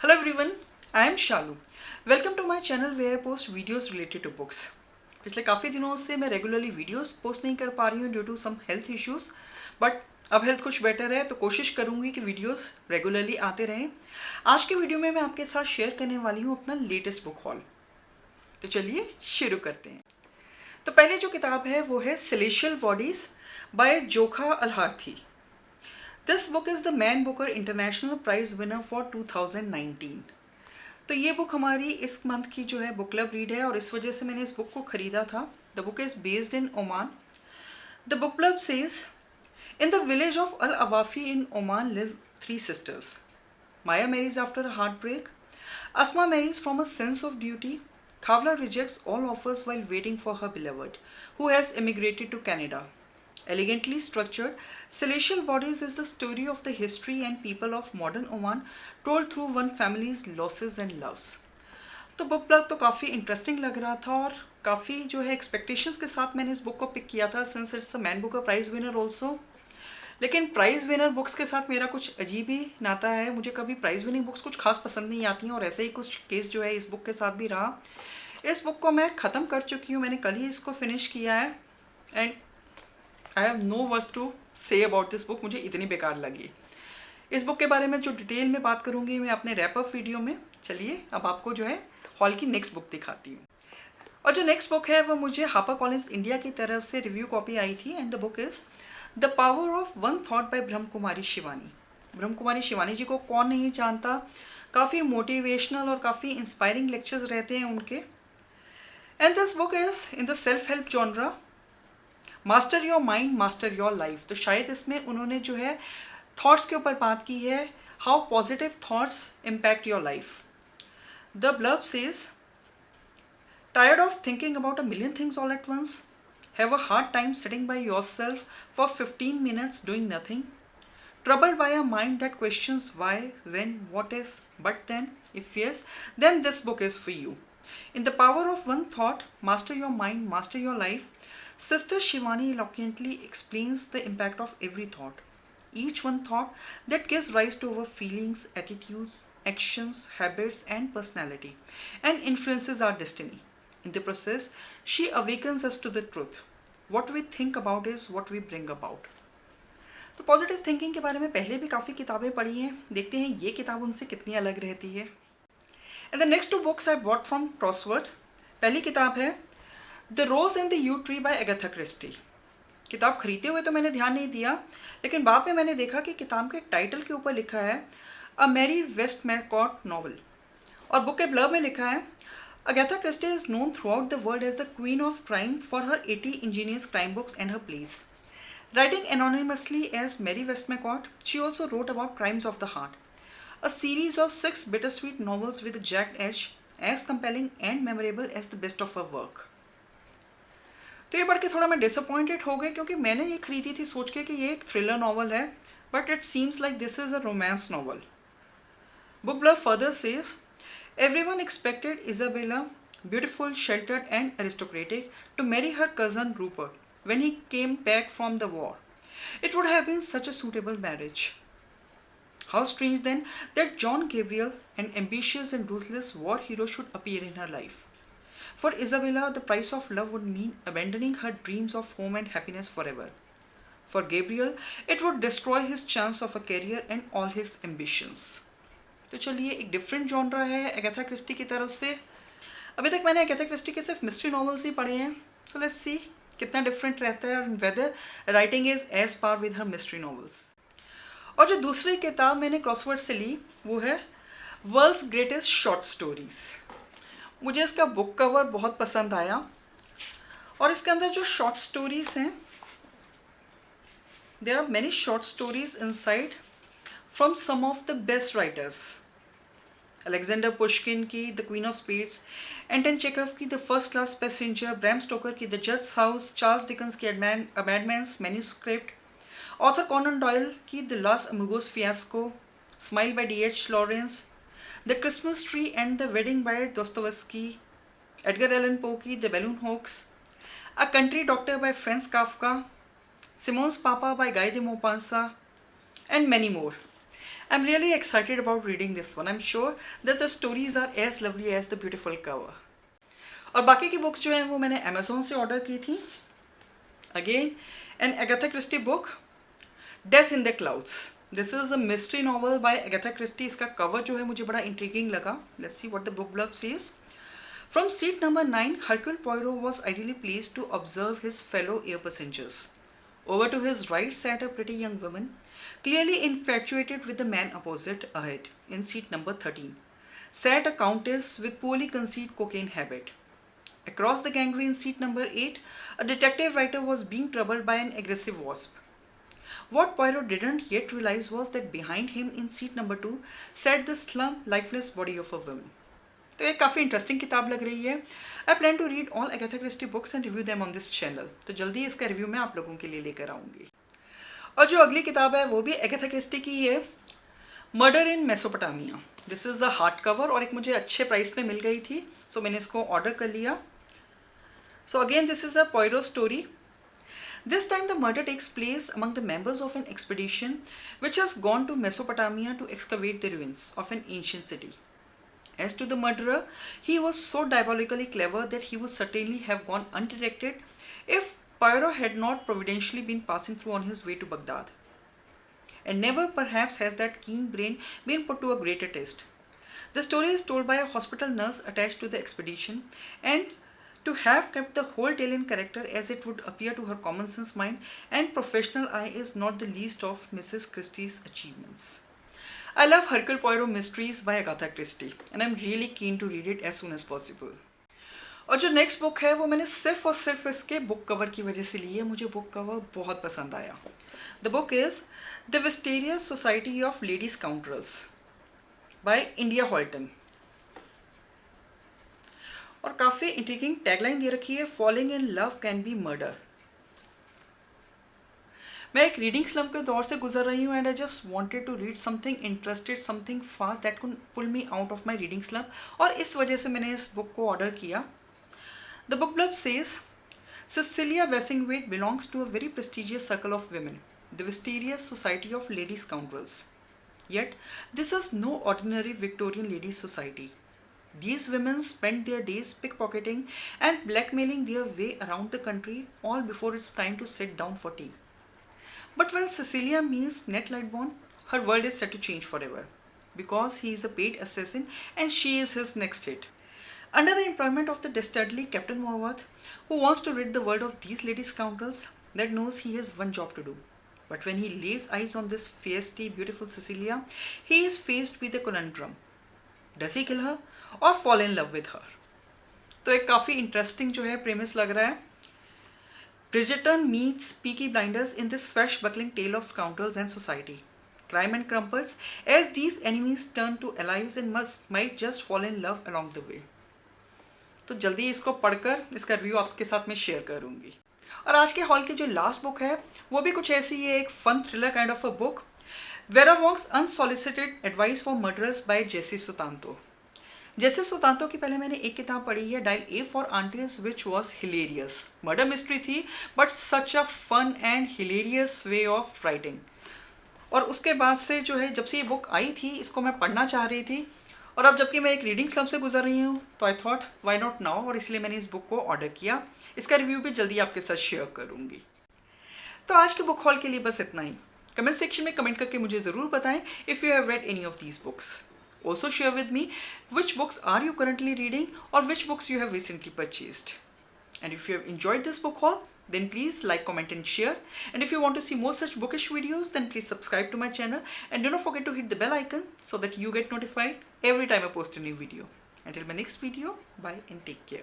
Hello everyone, I am Shalu. Welcome to my channel where I post videos related to books. पिछले काफ़ी दिनों से मैं regularly videos post नहीं कर पा रही हूँ due to some health issues, but अब हेल्थ कुछ बेटर है तो कोशिश करूँगी कि वीडियोस रेगुलरली आते रहें। आज के वीडियो में मैं आपके साथ शेयर करने वाली हूँ अपना लेटेस्ट बुक हॉल। तो चलिए शुरू करते हैं। तो पहले जो किताब है वो है celestial bodies by Jokha Alharthi. This book is the Man Booker International Prize winner for 2019। तो ये बुक हमारी इस मंथ की जो है बुक क्लब रीड है और इस वजह से मैंने इस बुक को ख़रीदा था। The book is based in Oman. The book club says in the village of Al Awafi in Oman live three sisters. Maya marries after a heartbreak. Asma marries from a sense of duty. Khawla rejects all offers while waiting for her beloved, who has emigrated to Canada. Elegantly structured, Celestial Bodies is the story of the history and people of modern Oman told through one family's losses and loves. तो book club तो काफ़ी interesting लग रहा था और काफ़ी जो है एक्सपेक्टेशंस के साथ मैंने इस बुक को पिक किया था since it's a man Booker prize winner also. लेकिन प्राइज़ विनर बुक्स के साथ मेरा कुछ अजीब ही नाता है। मुझे कभी प्राइज़ विनिंग बुक्स कुछ खास पसंद नहीं आती हैं और ऐसे ही कुछ केस जो है इस बुक के साथ भी रहा। इस बुक को मैं ख़त्म कर चुकी हूँ, मैंने कल ही इसको फिनिश किया है and I have no words to say about this book. मुझे इतनी बेकार लगी। इस बुक के बारे में जो डिटेल में बात करूँगी मैं अपने रैप अप वीडियो में। चलिए अब आपको जो है हॉल की नेक्स्ट बुक दिखाती हूँ। और जो नेक्स्ट बुक है वो मुझे हापर कॉलिंस इंडिया की तरफ से रिव्यू कॉपी आई थी and the book is the power of one thought bye Brahma Kumari Shivani. Brahma Kumari Shivani जी को कौन नहीं जानता। काफ़ी मोटिवेशनल और काफ़ी इंस्पायरिंग लेक्चर्स रहते हैं उनके। And this book is in the self help genre. Master your mind master your life. तो शायद इसमें उन्होंने जो है थॉट्स के ऊपर बात की है, how positive thoughts impact your life. The blurb says tired of thinking about a million things all at once? Have a hard time sitting by yourself for 15 minutes doing nothing? Troubled by a mind that questions why, when, what if, but then? If yes, then this book is for you. In The Power of One Thought, Master Your Mind, Master Your Life, Sister Shivani eloquently explains the impact of every thought. Each one thought that gives rise to our feelings, attitudes, actions, habits, and personality, and influences our destiny. In the process, she awakens us to the truth. What we think about is what we bring about. तो positive thinking के बारे में पहले भी काफ़ी किताबें पढ़ी हैं, देखते हैं ये किताब उनसे कितनी अलग रहती है। And the next two books I bought from Crossword. पहली किताब है the rose and the yew tree by Agatha Christie. किताब खरीदते हुए तो मैंने ध्यान नहीं दिया, लेकिन बाद में मैंने देखा कि किताब के टाइटल के ऊपर लिखा है अ मैरी वेस्टमैकॉट नॉवल और बुक के ब्लर्ब में लिखा है Agatha Christie is known throughout the world as the queen of crime for her 80 ingenious crime books and her plays. Writing anonymously as Mary Westmacott, she also wrote about crimes of the heart, a series of 6 bittersweet novels with a jagged edge, as compelling and memorable as the best of her work. तो ये पढ़ के थोड़ा मैं disappointed हो गई क्योंकि मैंने ये खरीदी थी सोच के कि ये एक थ्रिलर नॉवल है, but it seems like this is a romance novel. Book blurb further says Everyone expected Isabella, beautiful, sheltered, and aristocratic, to marry her cousin Rupert when he came back from the war. It would have been such a suitable marriage. How strange then that John Gabriel, an ambitious and ruthless war hero, should appear in her life. For Isabella, the price of love would mean abandoning her dreams of home and happiness forever. For Gabriel, it would destroy his chance of a career and all his ambitions. तो चलिए एक different genre है Agatha Christie की तरफ से। अभी तक मैंने अगाथा क्रिस्टी के सिर्फ मिस्ट्री नॉवेल्स ही पढ़े हैं, तो लेट्स सी कितना डिफरेंट रहता है और whether writing is as par with her mystery novels. और जो दूसरी किताब मैंने क्रॉसवर्ड से ली वो है वर्ल्ड्स ग्रेटेस्ट शॉर्ट स्टोरीज। मुझे इसका बुक कवर बहुत पसंद आया और इसके अंदर जो शॉर्ट स्टोरीज हैं there are many short stories inside from some of the best writers. Alexander Pushkin की the queen of spades, Anton Chekhov की the first class passenger, Bram Stoker की द जज हाउस, चार्ल्स डिकन्स की a madman's manuscript, Arthur Conan Doyle की the Los Amigos fiasco, smile by D.H. Lawrence, the Christmas tree and the wedding by Dostoevsky, Edgar Allan Poe की the balloon hoax, a country doctor by Franz Kafka, Simon's papa by Guy de Maupassant, and many more. I'm really excited about reading this one. I'm sure that the stories are as lovely as the beautiful cover. और बाकी की books जो हैं वो मैंने Amazon से order की थी. Again, an Agatha Christie book, Death in the Clouds. This is a mystery novel by Agatha Christie. इसका कवर जो है मुझे बड़ा intriguing लगा. Let's see what the book blurb says. From seat number 9, Hercule Poirot was ideally pleased to observe his fellow air passengers. Over to his right sat a pretty young woman, clearly infatuated with the man opposite ahead. In seat number 13 sat a countess with poorly concealed cocaine habit. Across the gangway in seat number 8, a detective writer was being troubled by an aggressive wasp. What Poirot didn't yet realize was that behind him in seat number 2 sat the slump, lifeless body of a woman. तो ये काफ़ी interesting किताब लग रही है. I plan to read all Agatha Christie books and review them on this channel. तो जल्दी इसका रिव्यू मैं आप लोगों के लिए लेकर आऊँगी. और जो अगली किताब है वो भी एगाथा क्रिस्टी की है, murder in Mesopotamia. This is the hard cover और एक मुझे अच्छे प्राइस में मिल गई थी, सो मैंने इसको ऑर्डर कर लिया. So again this is a Poirot story. This time the murder takes place among the members of an expedition which has gone to Mesopotamia to excavate the ruins of an ancient city. As to the murderer, he was so diabolically clever that he would certainly have gone undetected if Poirot had not providentially been passing through on his way to Baghdad. And never perhaps has that keen brain been put to a greater test. The story is told by a hospital nurse attached to the expedition, and to have kept the whole tale in character as it would appear to her common sense mind and professional eye is not the least of Mrs. Christie's achievements. I love Hercule Poirot mysteries by Agatha Christie and I'm really keen to read it as soon as possible. और जो next book है वो मैंने सिर्फ और सिर्फ इसके book cover की वजह से ली है. मुझे बुक कवर बहुत पसंद आया. The book is the Wisteria Society of Lady Scoundrels by India Holton. और काफ़ी इंट्रिगिंग टैगलाइन दे रखी है, falling in love can be murder. मैं एक रीडिंग स्लम्प के दौर से गुजर रही हूँ and I just wanted to read something interested, something fast that could pull me out of my reading slump, और इस वजह से मैंने इस बुक को ऑर्डर किया. The book blurb says Cecilia Bassingthwaighte belongs to a very prestigious circle of women, the Mysterious Society of Lady Scoundrels. Yet, this is no ordinary Victorian ladies' society. These women spend their days pickpocketing and blackmailing their way around the country, all before it's time to sit down for tea. But when Cecilia meets Ned Lightbourne, her world is set to change forever, because he is a paid assassin and she is his next hit. Under the employment of the dastardly Captain Mowatt, who wants to rid the world of these lady scoundrels, Ned knows he has one job to do. But when he lays eyes on this feisty, beautiful Cecilia, he is faced with a conundrum. Does he kill her or fall in love with her? तो एक काफ़ी interesting जो है premise लग रहा है. Bridgerton meets Peaky Blinders in this swashbuckling tale of scoundrels and society. Crime and crumples as these enemies turn to allies and might just fall in love along the way. तो जल्दी इसको पढ़कर इसका review आपके साथ में share करूँगी. और आज के हॉल की जो लास्ट बुक है वो भी कुछ ऐसी है, एक fun thriller kind of a book, Vera Wong's unsolicited advice for murderers by Jesse Sutanto. Jesse Sutanto की पहले मैंने एक किताब पढ़ी है, dial A for aunties, which was hilarious. Murder mystery थी but such a fun and hilarious way of writing. और उसके बाद से जो है जब से ये बुक आई थी इसको मैं पढ़ना चाह रही थी, और अब जबकि मैं एक रीडिंग स्लम्प से गुजर रही हूँ तो I thought why not now, और इसलिए मैंने इस बुक को ऑर्डर किया. इसका रिव्यू भी जल्दी आपके साथ शेयर करूँगी. तो आज के बुक हॉल के लिए बस इतना ही. कमेंट सेक्शन में कमेंट करके मुझे ज़रूर बताएं if you have read any of these books. Also share with me which books are you currently reading or which books you have recently purchased. And if you have enjoyed this book haul, then please like, comment and share. And if you want to see more such bookish videos, then please subscribe to my channel and do not forget to hit the bell icon so that you get notified every time I post a new video. Until my next video, bye and take care.